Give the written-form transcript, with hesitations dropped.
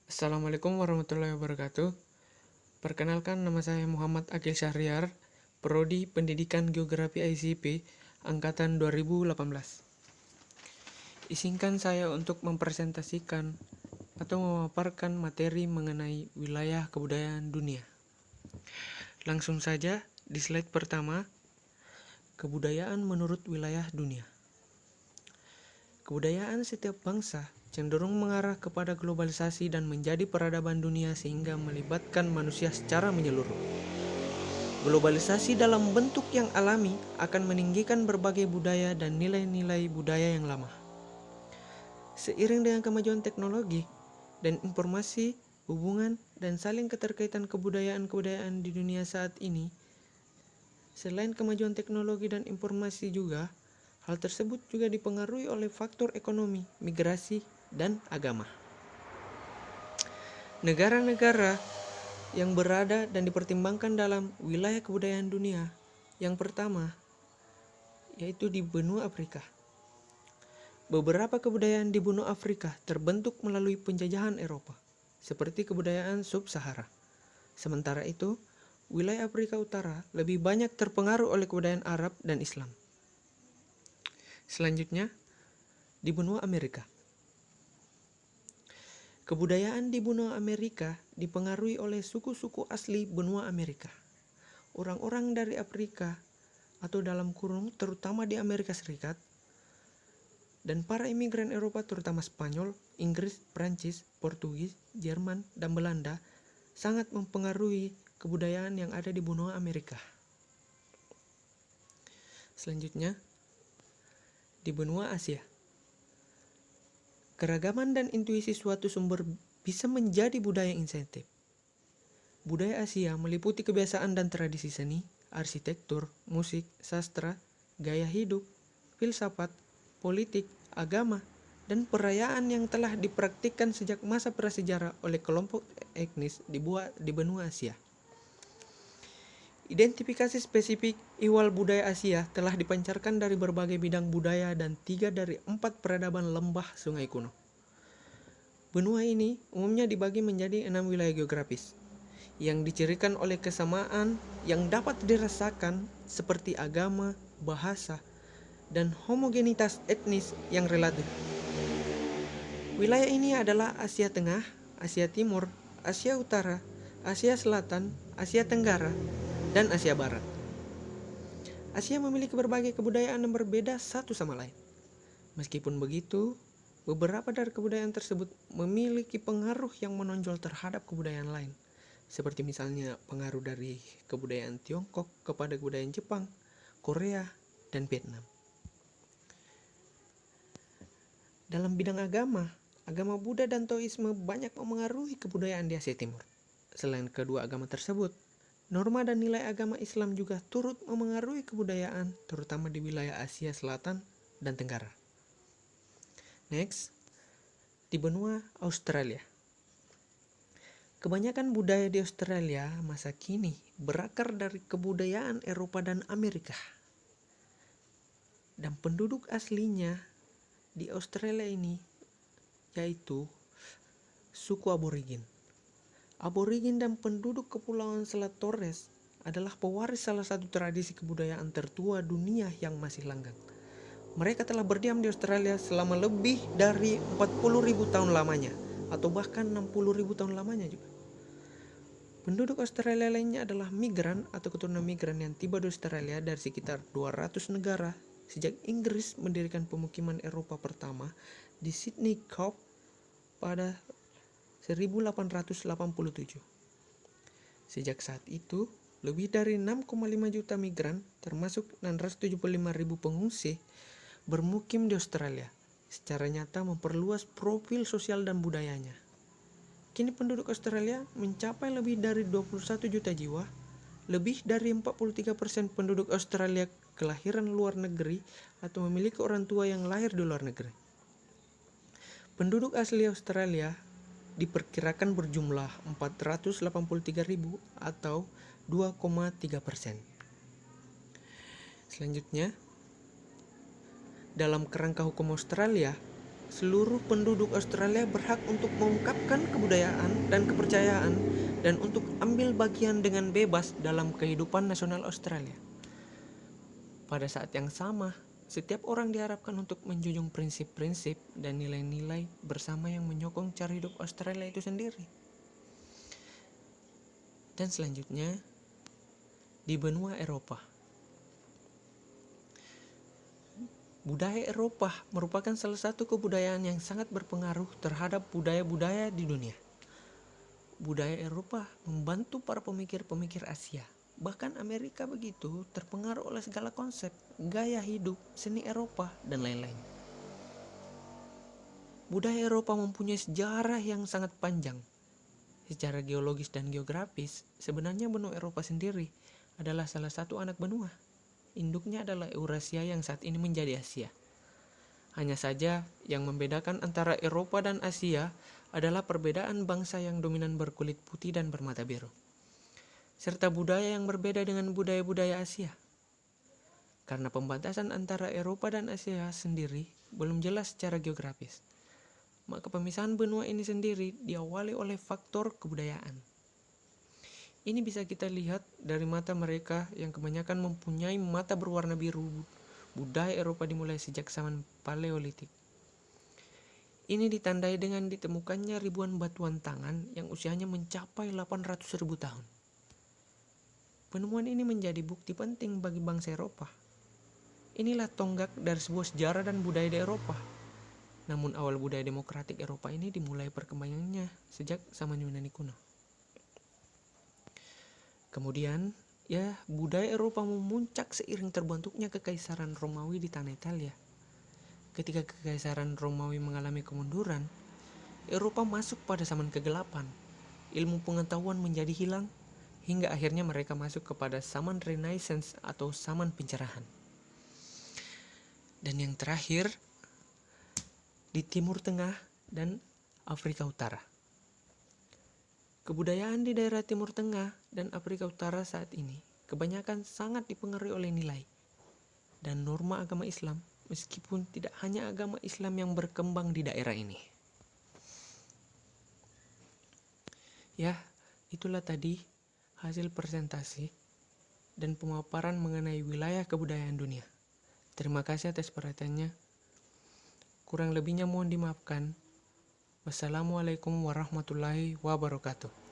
Assalamualaikum warahmatullahi wabarakatuh. Perkenalkan, nama saya Muhammad Akil Syahriar, Prodi Pendidikan Geografi ICP, Angkatan 2018. Izinkan saya untuk mempresentasikan atau memaparkan materi mengenai wilayah kebudayaan dunia. Langsung saja di slide pertama, kebudayaan menurut wilayah dunia. Kebudayaan setiap bangsa cenderung mengarah kepada globalisasi dan menjadi peradaban dunia sehingga melibatkan manusia secara menyeluruh. Globalisasi dalam bentuk yang alami akan meninggikan berbagai budaya dan nilai-nilai budaya yang lama. Seiring dengan kemajuan teknologi dan informasi, hubungan dan saling keterkaitan kebudayaan-kebudayaan di dunia saat ini, selain kemajuan teknologi dan informasi juga, hal tersebut juga dipengaruhi oleh faktor ekonomi, migrasi, dan agama. Negara-negara yang berada dan dipertimbangkan dalam wilayah kebudayaan dunia, yang pertama yaitu di benua Afrika. Beberapa kebudayaan di benua Afrika terbentuk melalui penjajahan Eropa, seperti kebudayaan sub-Sahara. Sementara itu, wilayah Afrika Utara lebih banyak terpengaruh oleh kebudayaan Arab dan Islam. Selanjutnya, di benua Amerika. Kebudayaan di benua Amerika dipengaruhi oleh suku-suku asli benua Amerika. Orang-orang dari Afrika atau dalam kurung terutama di Amerika Serikat dan para imigran Eropa terutama Spanyol, Inggris, Prancis, Portugis, Jerman, dan Belanda sangat mempengaruhi kebudayaan yang ada di benua Amerika. Selanjutnya, di benua Asia. Keragaman dan intuisi suatu sumber bisa menjadi budaya insentif. Budaya Asia meliputi kebiasaan dan tradisi seni, arsitektur, musik, sastra, gaya hidup, filsafat, politik, agama, dan perayaan yang telah dipraktikkan sejak masa prasejarah oleh kelompok etnis di benua Asia. Identifikasi spesifik ihwal budaya Asia telah dipancarkan dari berbagai bidang budaya dan 3 dari 4 peradaban lembah sungai kuno. Benua ini umumnya dibagi menjadi 6 wilayah geografis, yang dicirikan oleh kesamaan yang dapat dirasakan seperti agama, bahasa, dan homogenitas etnis yang relatif. Wilayah ini adalah Asia Tengah, Asia Timur, Asia Utara, Asia Selatan, Asia Tenggara, dan Asia Barat. Asia memiliki berbagai kebudayaan yang berbeda satu sama lain. Meskipun begitu, beberapa dari kebudayaan tersebut memiliki pengaruh yang menonjol terhadap kebudayaan lain, seperti misalnya pengaruh dari kebudayaan Tiongkok kepada kebudayaan Jepang, Korea, dan Vietnam. Dalam bidang agama Buddha dan Taoisme banyak memengaruhi kebudayaan di Asia Timur. Selain kedua agama tersebut, norma dan nilai agama Islam juga turut memengaruhi kebudayaan, terutama di wilayah Asia Selatan dan Tenggara. Next, di benua Australia. Kebanyakan budaya di Australia masa kini berakar dari kebudayaan Eropa dan Amerika. Dan penduduk aslinya di Australia ini yaitu suku aborigin. Aborigin dan penduduk Kepulauan Selat Torres adalah pewaris salah satu tradisi kebudayaan tertua dunia yang masih langgeng. Mereka telah berdiam di Australia selama lebih dari 40.000 tahun lamanya, atau bahkan 60.000 tahun lamanya juga. Penduduk Australia lainnya adalah migran atau keturunan migran yang tiba di Australia dari sekitar 200 negara sejak Inggris mendirikan pemukiman Eropa pertama di Sydney Cove pada 1887. Sejak saat itu, lebih dari 6,5 juta migran, termasuk 675.000 pengungsi, bermukim di Australia, secara nyata memperluas profil sosial dan budayanya. Kini penduduk Australia mencapai lebih dari 21 juta jiwa, lebih dari 43% penduduk Australia kelahiran luar negeri atau memiliki orang tua yang lahir di luar negeri. Penduduk asli Australia diperkirakan berjumlah 483.000 atau 2,3%. Selanjutnya, dalam kerangka hukum Australia, seluruh penduduk Australia berhak untuk mengungkapkan kebudayaan dan kepercayaan dan untuk ambil bagian dengan bebas dalam kehidupan nasional Australia. Pada saat yang sama, setiap orang diharapkan untuk menjunjung prinsip-prinsip dan nilai-nilai bersama yang menyokong cara hidup Australia itu sendiri. Dan selanjutnya, di benua Eropa. Budaya Eropa merupakan salah satu kebudayaan yang sangat berpengaruh terhadap budaya-budaya di dunia. Budaya Eropa membantu para pemikir-pemikir Asia. Bahkan Amerika begitu terpengaruh oleh segala konsep, gaya hidup, seni Eropa, dan lain-lain. Budaya Eropa mempunyai sejarah yang sangat panjang. Secara geologis dan geografis, sebenarnya benua Eropa sendiri adalah salah satu anak benua. Induknya adalah Eurasia yang saat ini menjadi Asia. Hanya saja yang membedakan antara Eropa dan Asia adalah perbedaan bangsa yang dominan berkulit putih dan bermata biru, serta budaya yang berbeda dengan budaya-budaya Asia. Karena pembatasan antara Eropa dan Asia sendiri belum jelas secara geografis, maka pemisahan benua ini sendiri diawali oleh faktor kebudayaan. Ini bisa kita lihat dari mata mereka yang kebanyakan mempunyai mata berwarna biru. Budaya Eropa dimulai sejak zaman Paleolitik. Ini ditandai dengan ditemukannya ribuan batuan tangan yang usianya mencapai 800.000 tahun. Penemuan ini menjadi bukti penting bagi bangsa Eropa. Inilah tonggak dari sebuah sejarah dan budaya di Eropa. Namun awal budaya demokratik Eropa ini dimulai perkembangannya sejak zaman Yunani kuno. Kemudian, budaya Eropa memuncak seiring terbentuknya Kekaisaran Romawi di tanah Italia. Ketika Kekaisaran Romawi mengalami kemunduran, Eropa masuk pada zaman kegelapan. Ilmu pengetahuan menjadi hilang, hingga akhirnya mereka masuk kepada zaman Renaissance atau zaman pencerahan. Dan yang terakhir, di Timur Tengah dan Afrika Utara. Kebudayaan di daerah Timur Tengah dan Afrika Utara saat ini kebanyakan sangat dipengaruhi oleh nilai dan norma agama Islam, meskipun tidak hanya agama Islam yang berkembang di daerah ini. Ya, itulah tadi hasil presentasi dan pemaparan mengenai wilayah kebudayaan dunia. Terima kasih atas perhatiannya. Kurang lebihnya mohon dimaafkan. Wassalamualaikum warahmatullahi wabarakatuh.